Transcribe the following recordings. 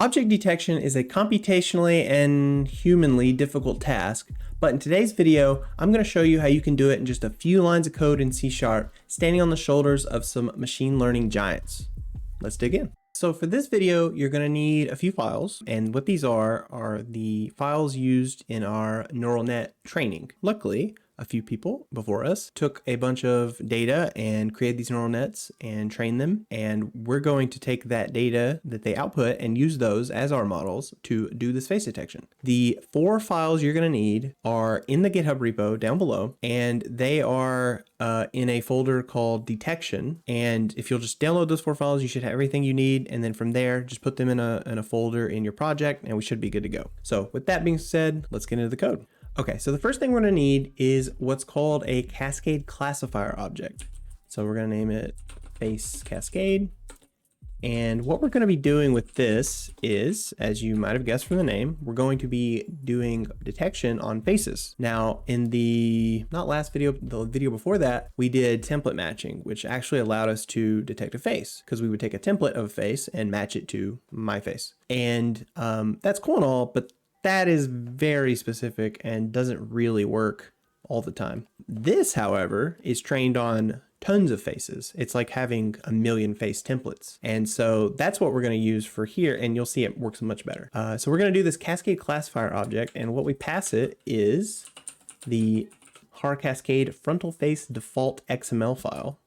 Object detection is a computationally and humanly difficult task, but in today's video, I'm going to show you how you can do it in just a few lines of code in C#, standing on the shoulders of some machine learning giants. Let's dig in. So for this video, you're going to need a few files, and what these are the files used in our neural net training. Luckily, a few people before us took a bunch of data and created these neural nets and trained them, and we're going to take that data that they output and use those as our models to do this face detection. The 4 files you're going to need are in the GitHub repo down below, and they are in a folder called detection. And if you'll just download those 4 files, you should have everything you need, and then from there just put them in a folder in your project and we should be good to go. So with that being said, let's get into the code. Okay, so the first thing we're going to need is what's called a Cascade Classifier object. So we're going to name it Face Cascade. And what we're going to be doing with this is, as you might have guessed from the name, we're going to be doing detection on faces. Now, in the, not last video, the video before that, we did template matching, which actually allowed us to detect a face, because we would take a template of a face and match it to my face. And that's cool and all, but that is very specific and doesn't really work all the time. This, however, is trained on tons of faces. It's like having a million face templates. And so that's what we're going to use for here, and you'll see it works much better. So we're going to do this Cascade Classifier object, and what we pass it is the Haar Cascade frontal face default XML file.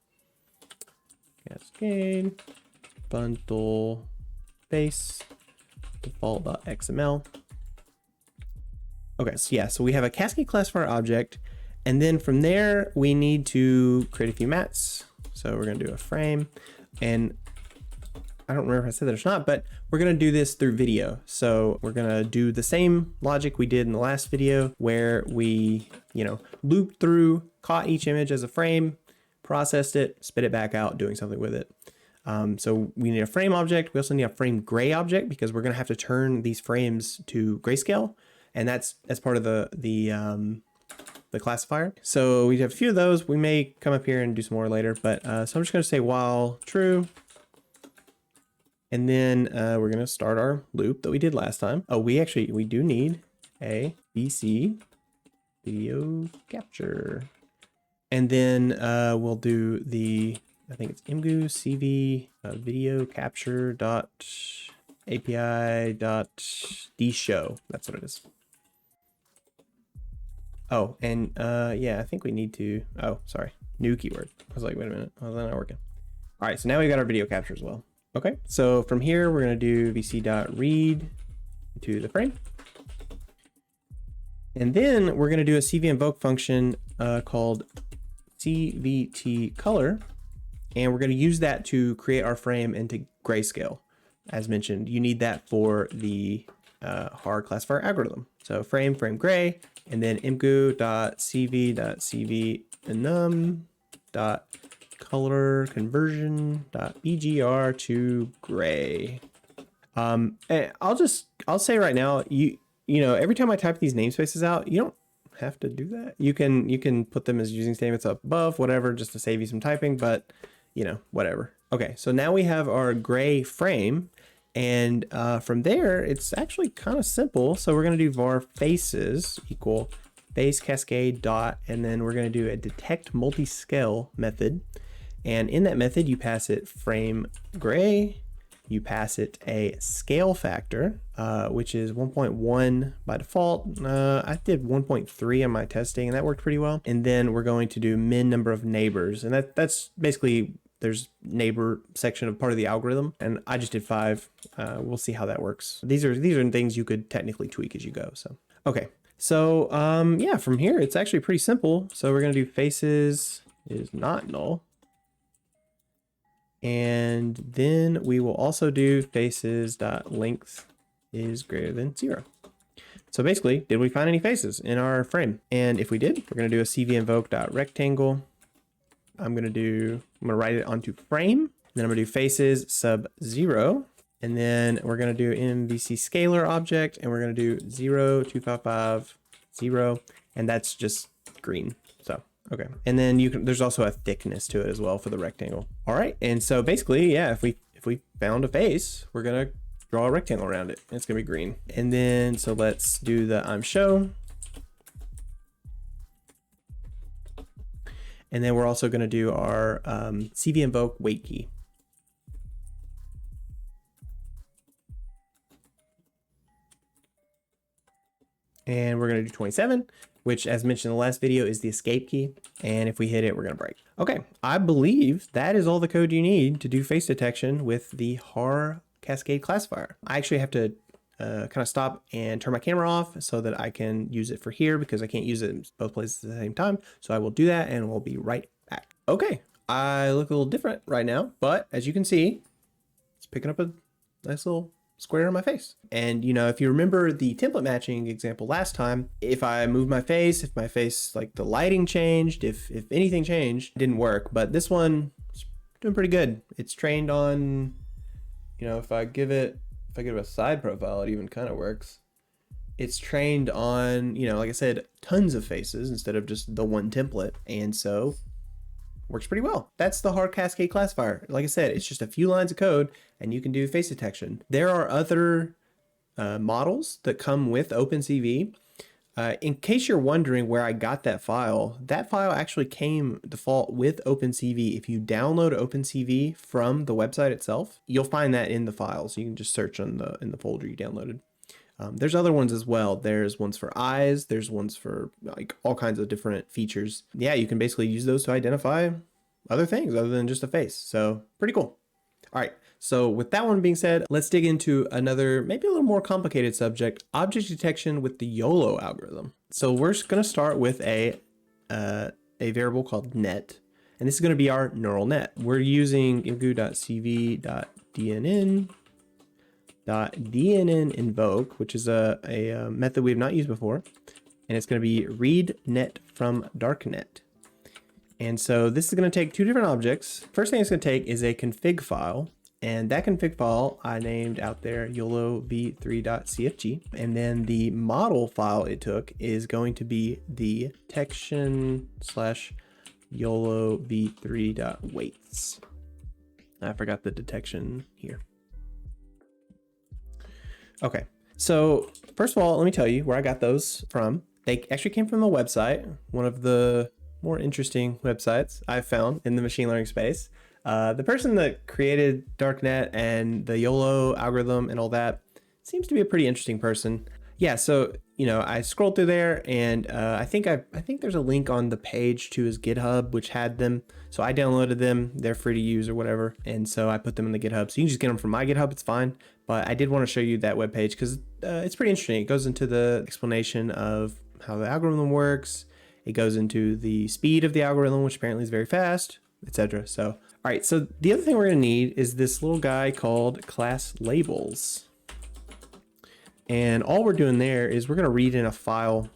Cascade frontal face default.xml. Okay, so yeah, so we have a Cascade Classifier object, and then from there we need to create a few mats. So we're gonna do a frame, and I don't remember if I said that or not, but we're gonna do this through video. So we're gonna do the same logic we did in the last video, where we, looped through, caught each image as a frame, processed it, spit it back out, doing something with it. So we need a frame object. We also need a frame gray object, because we're gonna have to turn these frames to grayscale. And that's as part of the classifier. So we have a few of those. We may come up here and do some more later, but so I'm just going to say while true. And then we're going to start our loop that we did last time. Oh, we do need a VC video capture. And then we'll do the, I think it's Emgu CV video capture dot API dot dshow. That's what it is. Oh, and yeah, I think we need to, oh, sorry, new keyword. I was like, wait a minute, how's that not working? All right, so now we got our video capture as well. Okay, so from here, we're gonna do vc.read to the frame. And then we're gonna do a CV invoke function called cvtcolor. And we're gonna use that to create our frame into grayscale. As mentioned, you need that for the Haar classifier algorithm. So frame gray, and then emgu.cv.cv.enum.color conversion.bgr to gray. And I'll say right now, you know, every time I type these namespaces out, you don't have to do that. You can put them as using statements up above, whatever, just to save you some typing, but whatever. Okay, so now we have our gray frame. And from there, it's actually kind of simple. So we're going to do var faces equal face cascade dot, and then we're going to do a detect multi-scale method. And in that method, you pass it frame gray, you pass it a scale factor, which is 1.1 by default. I did 1.3 on my testing, and that worked pretty well. And then we're going to do min number of neighbors, and that's basically, there's neighbor section of part of the algorithm, and I just did 5. We'll see how that works. These are things you could technically tweak as you go. So okay, so yeah, from here it's actually pretty simple. So we're gonna do faces is not null, and then we will also do faces dot length is greater than 0. So basically, did we find any faces in our frame? And if we did, we're gonna do a cv invoke dot rectangle. I'm gonna write it onto frame, then I'm gonna do faces sub 0, and then we're gonna do MVC scalar object, and we're gonna do 0, 255, 0, and that's just green. So okay, and then there's also a thickness to it as well for the rectangle. All right, and so basically, yeah, if we found a face, we're gonna draw a rectangle around it. It's gonna be green. And then, so let's do the I'm show. And then we're also gonna do our CV invoke wait key. And we're gonna do 27, which as mentioned in the last video is the escape key. And if we hit it, we're gonna break. Okay, I believe that is all the code you need to do face detection with the Haar Cascade Classifier. I actually have to kind of stop and turn my camera off so that I can use it for here because I can't use it in both places at the same time. So I will do that and we'll be right back. Okay, I look a little different right now, but as you can see, it's picking up a nice little square on my face. And you know, if you remember the template matching example last time, if I move my face, if my face, like the lighting changed, if anything changed, it didn't work. But this one is doing pretty good. It's trained on, you know, if I give it a side profile, it even kind of works. It's trained on, you know, like I said, tons of faces instead of just the one template. And so works pretty well. That's the Haar Cascade Classifier. Like I said, it's just a few lines of code and you can do face detection. There are other models that come with OpenCV. In case you're wondering where I got that file actually came default with OpenCV. If you download OpenCV from the website itself, you'll find that in the files. You can just search in the folder you downloaded. There's other ones as well. There's ones for eyes. There's ones for like all kinds of different features. Yeah, you can basically use those to identify other things other than just a face. So pretty cool. All right. So with that one being said, let's dig into another, maybe a little more complicated subject, object detection with the YOLO algorithm. So we're going to start with a variable called net, and this is going to be our neural net. We're using imgu.cv.dnn invoke, which is a method we have not used before, and it's going to be read net from darknet. And so this is going to take two different objects. First thing it's going to take is a config file. And that config file I named out there YOLO v3.cfg. And then the model file it took is going to be the detection / YOLO v3.weights. I forgot the detection here. Okay, so first of all, let me tell you where I got those from. They actually came from a website, one of the more interesting websites I've found in the machine learning space. The person that created Darknet and the YOLO algorithm and all that seems to be a pretty interesting person. Yeah, so you know, I scrolled through there and I think there's a link on the page to his GitHub which had them. So I downloaded them. They're free to use or whatever, and so I put them in the GitHub. So you can just get them from my GitHub. It's fine. But I did want to show you that webpage because it's pretty interesting. It goes into the explanation of how the algorithm works. It goes into the speed of the algorithm, which apparently is very fast, etc. So, all right. So the other thing we're going to need is this little guy called class labels. And all we're doing there is we're going to read in a file,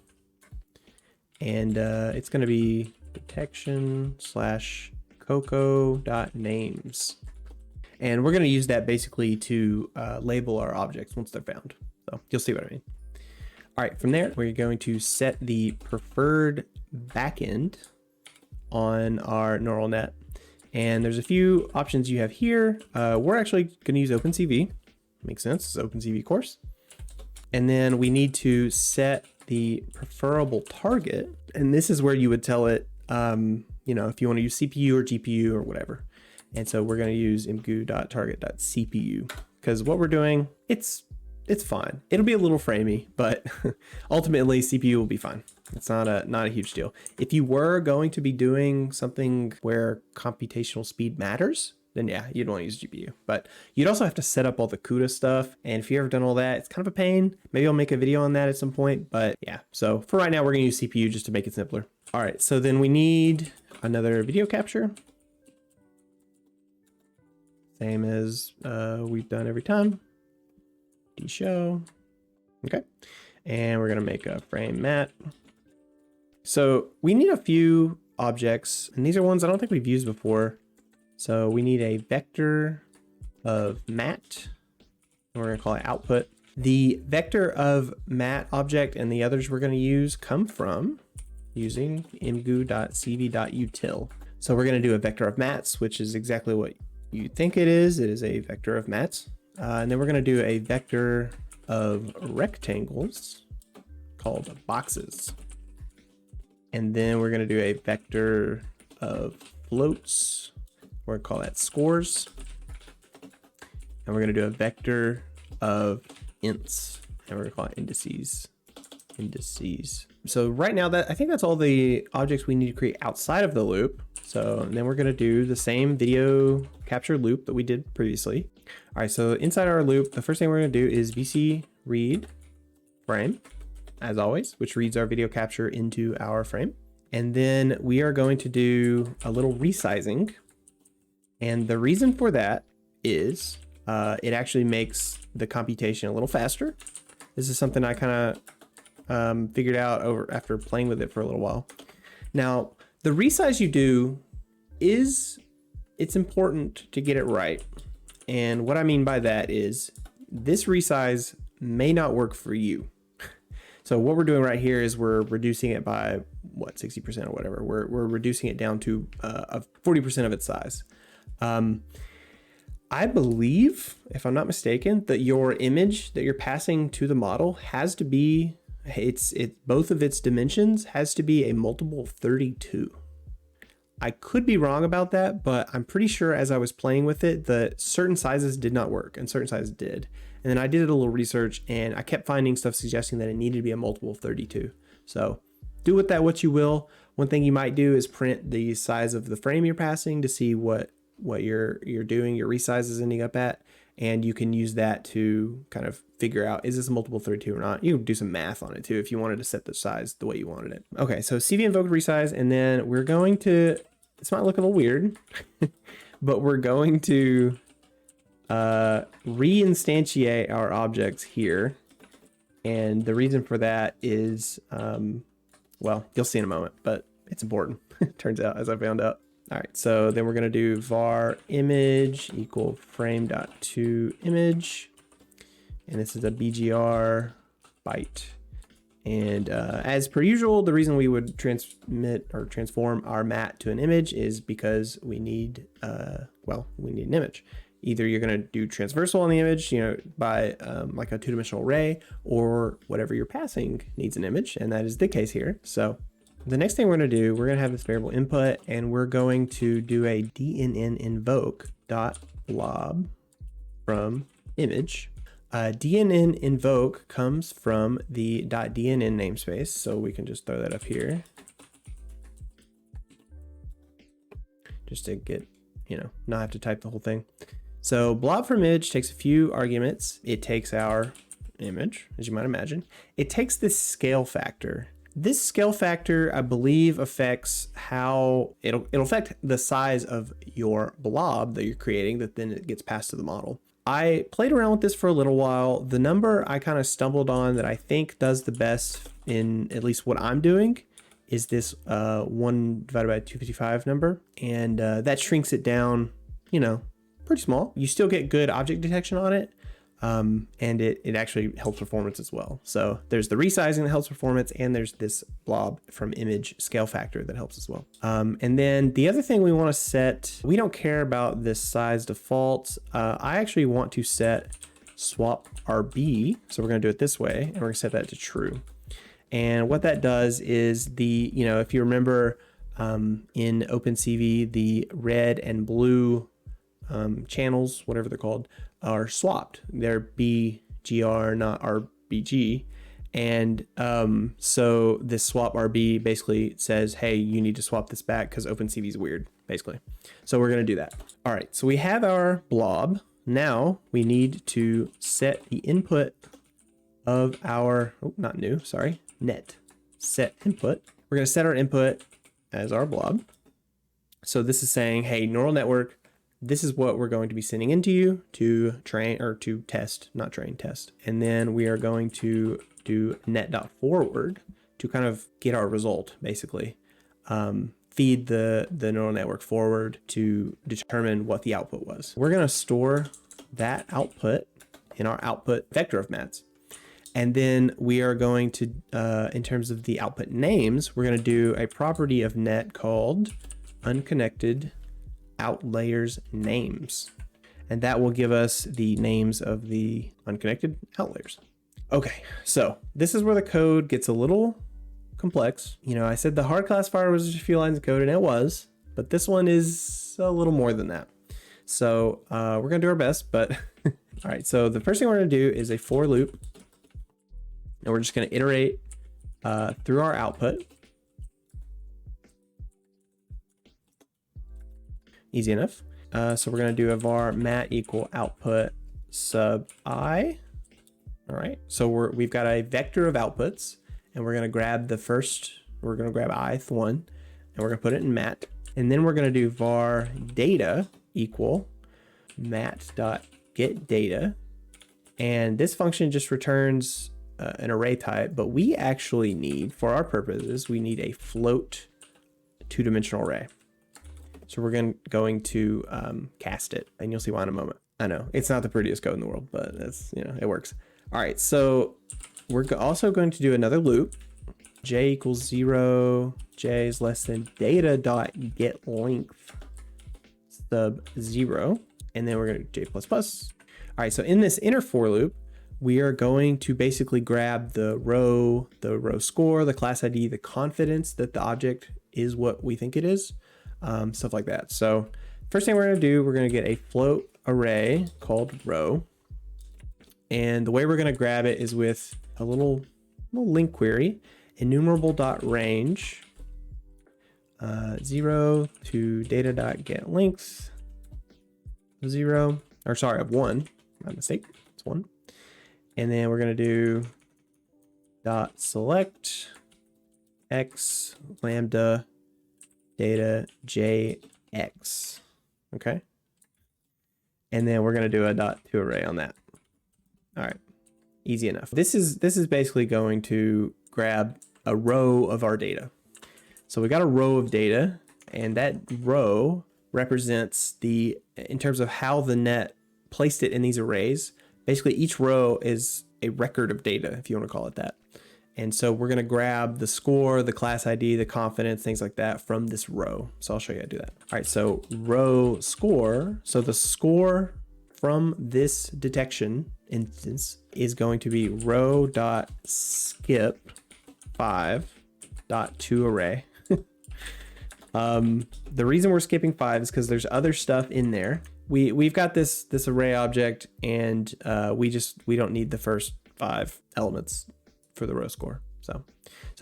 and it's going to be detection / coco.names. And we're going to use that basically to label our objects once they're found. So you'll see what I mean. All right, from there, we're going to set the preferred backend on our neural net. And there's a few options you have here. We're actually going to use OpenCV. Makes sense, it's an OpenCV course. And then we need to set the preferable target. And this is where you would tell it, you know, if you want to use CPU or GPU or whatever. And so we're going to use imgu.target.cpu because what we're doing, it's fine. It'll be a little framey, but ultimately CPU will be fine. It's not a huge deal. If you were going to be doing something where computational speed matters, then yeah, you'd want to use GPU. But you'd also have to set up all the CUDA stuff. And if you've ever done all that, it's kind of a pain. Maybe I'll make a video on that at some point. But yeah, so for right now, we're going to use CPU just to make it simpler. All right, so then we need another video capture. Same as we've done every time. Show. Okay. And we're going to make a frame mat. So we need a few objects, and these are ones I don't think we've used before. So we need a vector of mat, and we're going to call it output. The vector of mat object and the others we're going to use come from using imgu.cv.util. So we're going to do a vector of mats, which is exactly what you think it is. It is a vector of mats. And then we're going to do a vector of rectangles called boxes. And then we're going to do a vector of floats. We're going to call that scores. And we're going to do a vector of ints. And we're going to call it indices. So right now, I think that's all the objects we need to create outside of the loop. So then we're going to do the same video capture loop that we did previously. All right, so inside our loop, the first thing we're going to do is VC read frame, as always, which reads our video capture into our frame. And then we are going to do a little resizing. And the reason for that is it actually makes the computation a little faster. This is something I kind of figured out after playing with it for a little while. Now, the resize you do it's important to get it right. And what I mean by that is this resize may not work for you. So what we're doing right here is we're reducing it by what, 60% or whatever. We're reducing it down to 40% of its size. I believe, if I'm not mistaken, that your image that you're passing to the model has to be, both of its dimensions has to be a multiple of 32. I could be wrong about that, but I'm pretty sure as I was playing with it, that certain sizes did not work and certain sizes did. And then I did a little research and I kept finding stuff suggesting that it needed to be a multiple of 32. So do with that what you will. One thing you might do is print the size of the frame you're passing to see what you're doing, your resize is ending up at. And you can use that to kind of figure out, is this a multiple 32 or not? You can do some math on it too if you wanted to set the size the way you wanted it. Okay, so CV invoked resize, and then we're going to, this might look a little weird, but we're going to reinstantiate our objects here. And the reason for that is, well, you'll see in a moment, but it's important, turns out, as I found out. All right, so then we're gonna do var image equal frame.toImage, and this is a BGR byte. And as per usual, the reason we would transmit or transform our mat to an image is because we need, we need an image. Either you're gonna do transversal on the image, by like a two-dimensional array, or whatever you're passing needs an image, and that is the case here. So the next thing we're going to do, we're going to have this variable input, and we're going to do a DNN invoke dot blob from image. DNN invoke comes from the .dnn namespace, so we can just throw that up here. Just to get, not have to type the whole thing. So blob from image takes a few arguments. It takes our image, as you might imagine. It takes this scale factor. This scale factor, I believe, affects how it'll affect the size of your blob that you're creating, that then it gets passed to the model. I played around with this for a little while. The number I kind of stumbled on that I think does the best in at least what I'm doing is this 1 divided by 255 number. And that shrinks it down, pretty small. You still get good object detection on it. And it actually helps performance as well. So there's the resizing that helps performance, and there's this blob from image scale factor that helps as well. And then the other thing we want to set, we don't care about this size default. I actually want to set swap RB. So we're going to do it this way, and we're going to set that to true. And what that does is if you remember in OpenCV, the red and blue channels, whatever they're called, are swapped. They're BGR, not RBG. And so this swap RB basically says, hey, you need to swap this back because OpenCV is weird, basically. So we're going to do that. All right, so we have our blob. Now we need to set the input of our, net set input. We're going to set our input as our blob. So this is saying, hey, neural network, this is what we're going to be sending into you to train or to test, not train, test. And then we are going to do net.forward to kind of get our result, basically. Feed the neural network forward to determine what the output was. We're going to store that output in our output vector of mats. And then we are going to, in terms of the output names, we're going to do a property of net called unconnected outlayers names. and that will give us the names of the unconnected outliers. Okay, so this is where the code gets a little complex. You know, I said the Haar classifier was just a few lines of code, and it was, but this one is a little more than that. So we're gonna do our best, but all right, so the first thing we're gonna do is a for loop, and we're just gonna iterate through our output. Easy enough. So we're gonna do a var mat equal output sub I. All right, so we've got a vector of outputs, and we're gonna grab the first, we're gonna grab ith one, and we're gonna put it in mat. And then we're gonna do var data equal mat.getData. And this function just returns an array type, but we actually need, for our purposes, we need a float two-dimensional array. So we're going to cast it, and you'll see why in a moment. I know it's not the prettiest code in the world, but it's, you know, it works. All right, so we're also going to do another loop. J equals 0, j is less than data dot get length sub 0, and then we're going to do j++. All right, so in this inner for loop, we are going to basically grab the row score, the class ID, the confidence that the object is what we think it is, stuff like that. So first thing we're going to do, we're going to get a float array called row. And the way we're going to grab it is with a little link query, enumerable.range 0 to data.getLength 0, or sorry, of 1. My mistake. It's 1. And then we're going to do dot select x lambda data jx. Okay. And then we're going to do a dot to array on that. All right, easy enough. This is basically going to grab a row of our data. So we got a row of data, and that row represents in terms of how the net placed it in these arrays. Basically, each row is a record of data, if you want to call it that. And so we're going to grab the score, the class ID, the confidence, things like that from this row. So I'll show you how to do that. All right, so row score. So the score from this detection instance is going to be row.skip5.toArray. The reason we're skipping 5 is because there's other stuff in there. We've got this array object, and we don't need the first 5 elements for the row score. So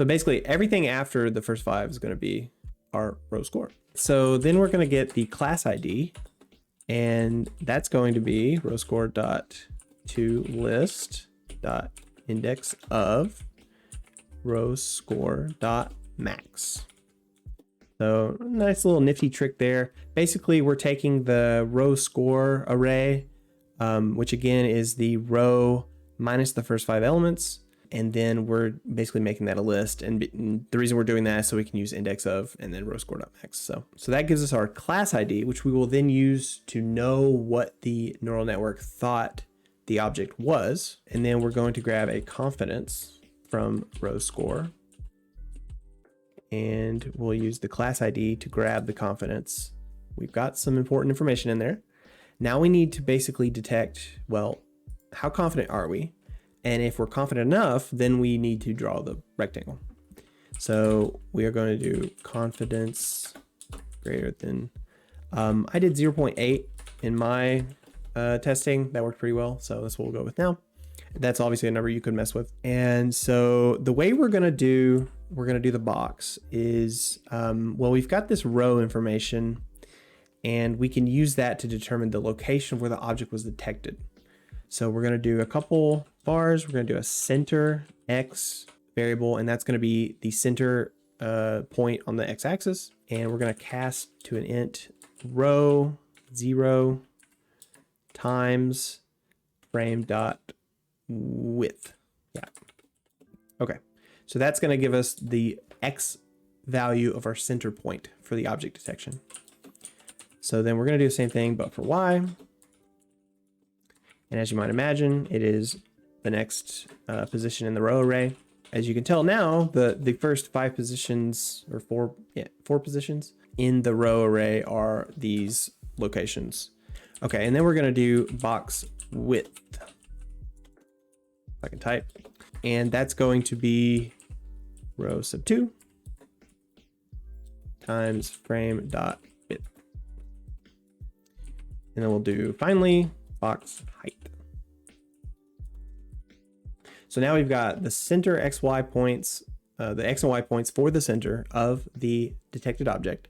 basically everything after the first 5 is going to be our row score. So then we're going to get the class ID, and that's going to be row score dot to list dot index of row score dot max. So nice little nifty trick there. Basically, we're taking the row score array, which again is the row minus the first 5 elements, and then we're basically making that a list. And the reason we're doing that is so we can use index of and then row score dot max. So that gives us our class ID, which we will then use to know what the neural network thought the object was. And then we're going to grab a confidence from row score, and we'll use the class ID to grab the confidence. We've got some important information in there. Now we need to basically detect, well, how confident are we? And if we're confident enough, then we need to draw the rectangle. So we are going to do confidence greater than, I did 0.8 in my testing. That worked pretty well. So that's what we'll go with now. That's obviously a number you could mess with. And so the way we're going to do the box is, well, we've got this row information, and we can use that to determine the location where the object was detected. So we're going to do a couple bars. We're going to do a center x variable, and that's going to be the center point on the x-axis. And we're going to cast to an int row 0 times frame dot width. Yeah. Okay. So that's going to give us the x value of our center point for the object detection. So then we're going to do the same thing, but for y. And as you might imagine, it is the next position in the row array. As you can tell now, the first 5 positions, or 4 positions in the row array are these locations. Okay, and then we're gonna do box width. If I can type, and that's going to be row sub 2 times frame dot width. And then we'll do finally box height. So now we've got the center XY points, the X and Y points for the center of the detected object.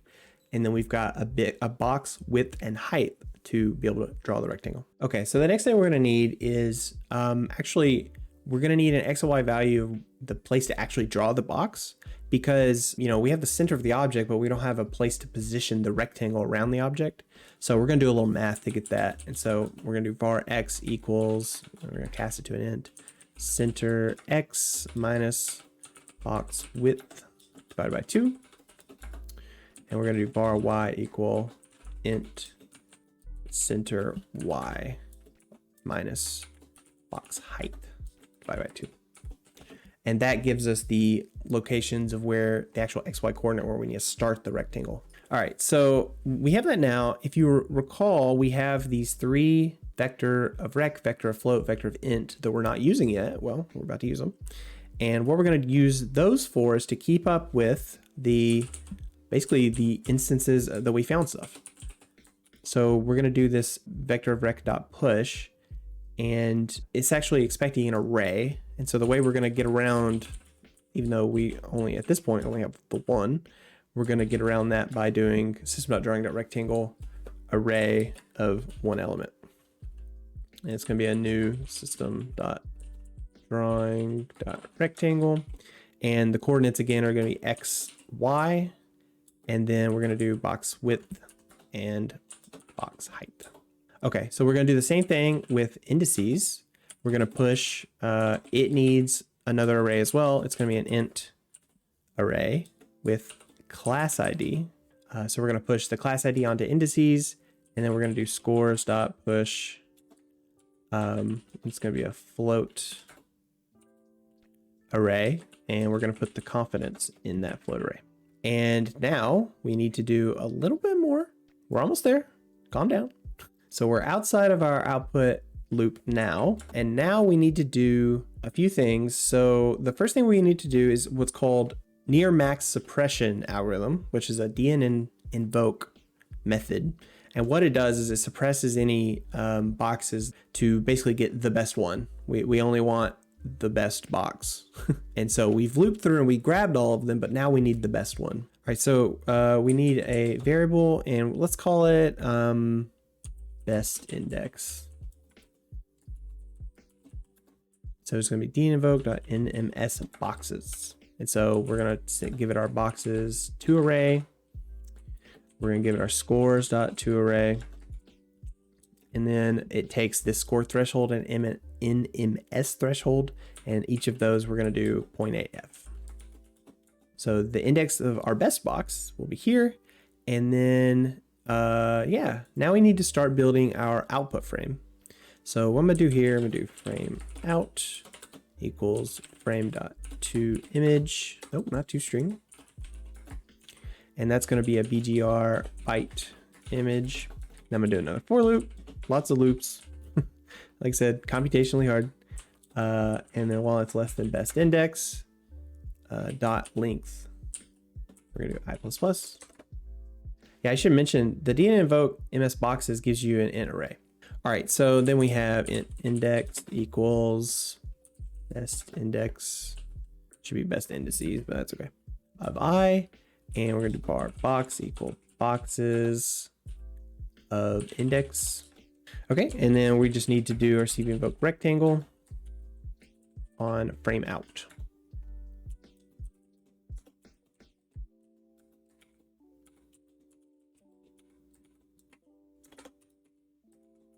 And then we've got a box width and height to be able to draw the rectangle. Okay, so the next thing we're gonna need is, we're gonna need an X and Y value of the place to actually draw the box, because we have the center of the object, but we don't have a place to position the rectangle around the object. So we're gonna do a little math to get that. And so we're gonna do var X equals, we're gonna cast it to an int, center X minus box width divided by 2. And we're gonna do var Y equal int center Y minus box height divided by 2. And that gives us the locations of where the actual XY coordinate where we need to start the rectangle. All right, so we have that now. If you recall, we have these 3 vector of rec, vector of float, vector of int that we're not using yet. Well, we're about to use them. And what we're gonna use those for is to keep up with basically the instances that we found stuff. So we're gonna do this vector of rec dot push, and it's actually expecting an array. And so the way we're gonna get around, even though we at this point only have the 1, we're gonna get around that by doing system.drawing.rectangle array of 1 element. And it's gonna be a new system.drawing.rectangle. And the coordinates again are gonna be X, Y, and then we're gonna do box width and box height. Okay, so we're gonna do the same thing with indices. We're gonna push, it needs another array as well. It's gonna be an int array with class ID. So we're gonna push the class ID onto indices, and then we're gonna do scores dot push. It's gonna be a float array, and we're gonna put the confidence in that float array. And now we need to do a little bit more. We're almost there. Calm down. So we're outside of our output loop now, and now we need to do a few things. So the first thing we need to do is what's called near max suppression algorithm, which is a DN invoke method. And what it does is it suppresses any boxes to basically get the best one. We only want the best box. And so we've looped through and we grabbed all of them, but now we need the best one. All right, so we need a variable, and let's call it best index. So it's going to be dinvoke.nms boxes. And so we're going to give it our boxes to array. We're going to give it our scores.toArray. And then it takes this score threshold and NMS threshold, and each of those we're going to do 0.8f. So the index of our best box will be here. And then, yeah, now we need to start building our output frame. So what I'm gonna do here, I'm gonna do frame out equals frame.toImage. Nope, not toString. And that's gonna be a BGR byte image. Now I'm gonna do another for loop, lots of loops. Like I said, computationally hard. And then while it's less than best index, dot length, we're gonna do I++. Yeah, I should mention the DN invoke MS boxes gives you an int array. All right, so then we have int index equals best index, should be best indices, but that's okay, of I, and we're gonna do bar box equal boxes of index. Okay, and then we just need to do our CV invoke rectangle on frame out.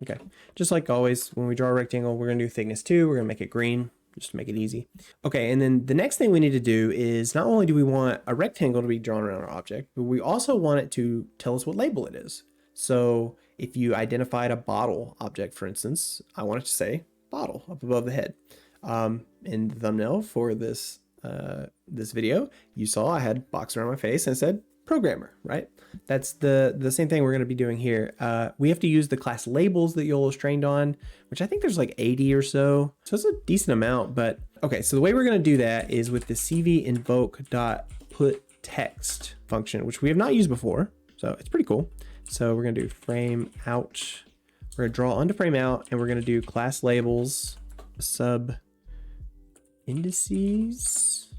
Okay, just like always, when we draw a rectangle, we're gonna do thickness 2, we're gonna make it green, just to make it easy. Okay, and then the next thing we need to do is not only do we want a rectangle to be drawn around our object, but we also want it to tell us what label it is. So if you identified a bottle object, for instance, I want it to say bottle up above the head. In the thumbnail for this, this video, you saw I had box around my face and it said programmer, right? That's the same thing we're going to be doing here. We have to use the class labels that YOLO's trained on, which I think there's like 80 or so. So it's a decent amount, but okay. So the way we're going to do that is with the CV invoke.putText function, which we have not used before. So it's pretty cool. So we're going to do frame out. We're going to draw onto frame out, and we're going to do class labels sub indices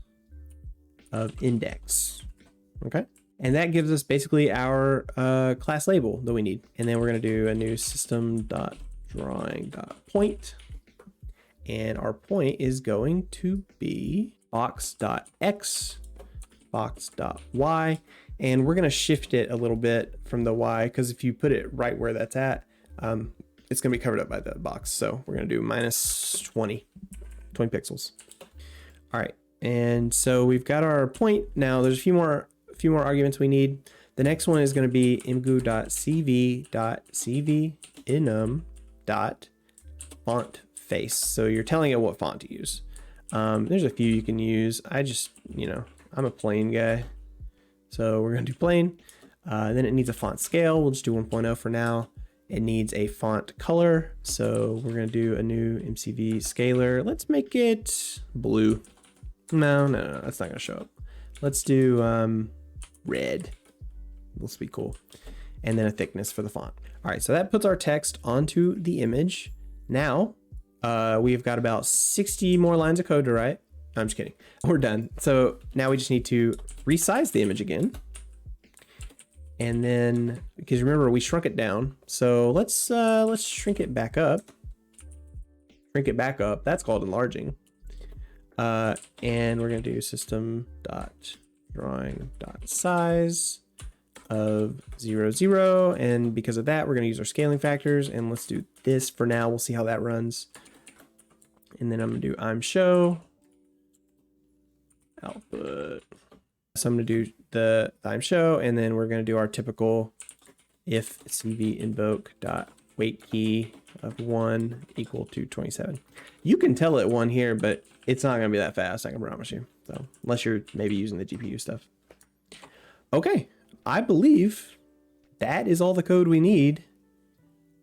of index. Okay. And that gives us basically our class label that we need. And then we're going to do a new system.drawing.point. And our point is going to be box.x, box.y. And we're going to shift it a little bit from the y, because if you put it right where that's at, it's going to be covered up by the box. So we're going to do minus 20 pixels. All right. And so we've got our point. Now there's a few more arguments we need. The next one is going to be emgu.cv.cvenum.font_face. So you're telling it what font to use. There's a few you can use. I'm a plain guy. So we're going to do plain. Then it needs a font scale. We'll just do 1.0 for now. It needs a font color. So we're going to do a new MCV scalar. Let's make it blue. No, that's not going to show up. Let's do red. This will be cool. And then a thickness for the font. All right, so that puts our text onto the image. Now we've got about 60 more lines of code to write. I'm just kidding. We're done. So now we just need to resize the image again. And then, because remember we shrunk it down. So let's shrink it back up. Shrink it back up. That's called enlarging. And we're going to do system.drawing.size of 0, 0. And because of that, we're going to use our scaling factors. And let's do this for now. We'll see how that runs. And then I'm going to do imshow output. So I'm going to do the imshow, and then we're going to do our typical if cv invoke dot wait key of 1 equal to 27. You can tell it 1 here, but it's not going to be that fast, I can promise you. So unless you're maybe using the GPU stuff. Okay, I believe that is all the code we need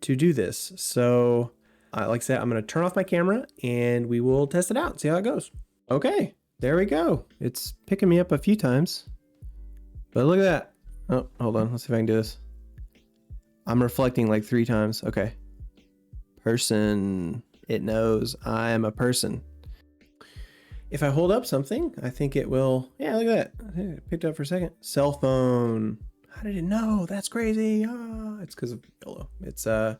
to do this. So like I said, I'm going to turn off my camera and we will test it out and see how it goes. Okay, there we go. It's picking me up a few times, but look at that. Oh, hold on. Let's see if I can do this. I'm reflecting like 3 times. Okay. Person. It knows I am a person. If I hold up something, I think it will. Yeah, look at that. It picked up for a second. Cell phone. How did it know? That's crazy. It's because of YOLO. It's a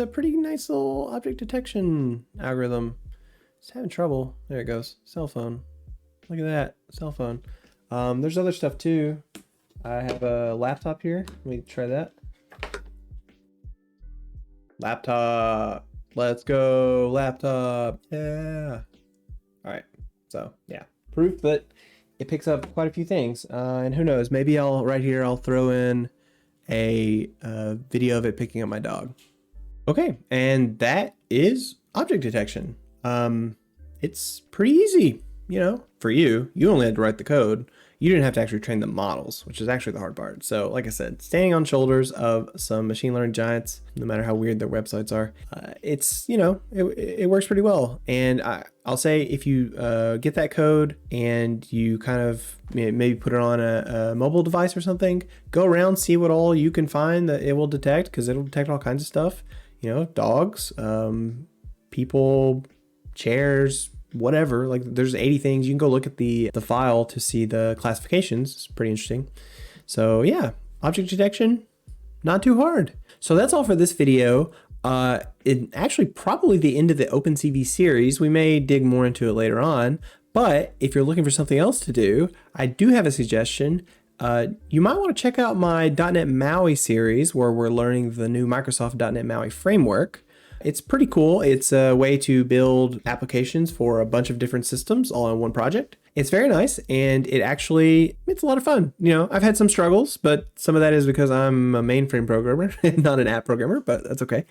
pretty nice little object detection algorithm. It's having trouble. There it goes. Cell phone. Look at that. Cell phone. There's other stuff too. I have a laptop here. Let me try that. Laptop. Let's go. Laptop. Yeah. All right. So yeah, proof that it picks up quite a few things. And who knows, maybe right here, I'll throw in a video of it picking up my dog. Okay. And that is object detection. It's pretty easy, you know, for you only had to write the code. You didn't have to actually train the models, which is actually the hard part. So like I said, standing on shoulders of some machine learning giants, no matter how weird their websites are, it's, you know, it works pretty well. And I'll say if you get that code and you kind of maybe put it on a mobile device or something, go around, see what all you can find that it will detect, because it'll detect all kinds of stuff, you know, dogs, people, chairs, whatever. Like there's 80 things. You can go look at the file to see the classifications. It's pretty interesting. So yeah, object detection, not too hard. So that's all for this video. It actually probably the end of the OpenCV series. We may dig more into it later on, but if you're looking for something else to do, I do have a suggestion. You might want to check out my .NET MAUI series, where we're learning the new Microsoft .NET MAUI framework. It's pretty cool. It's a way to build applications for a bunch of different systems all in one project. It's very nice, and it's a lot of fun. You know, I've had some struggles, but some of that is because I'm a mainframe programmer, not an app programmer, but that's okay.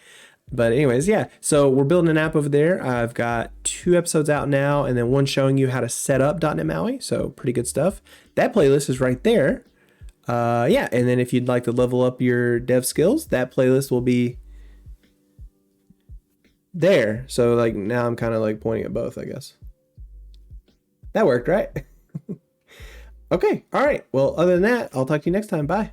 But anyways, yeah, so we're building an app over there. I've got 2 episodes out now, and then one showing you how to set up .NET MAUI, so pretty good stuff. That playlist is right there. Yeah, and then if you'd like to level up your dev skills, that playlist will be there. So like now I'm kind of like pointing at both, I guess. That worked, right? Okay, all right. Well, other than that, I'll talk to you next time. Bye.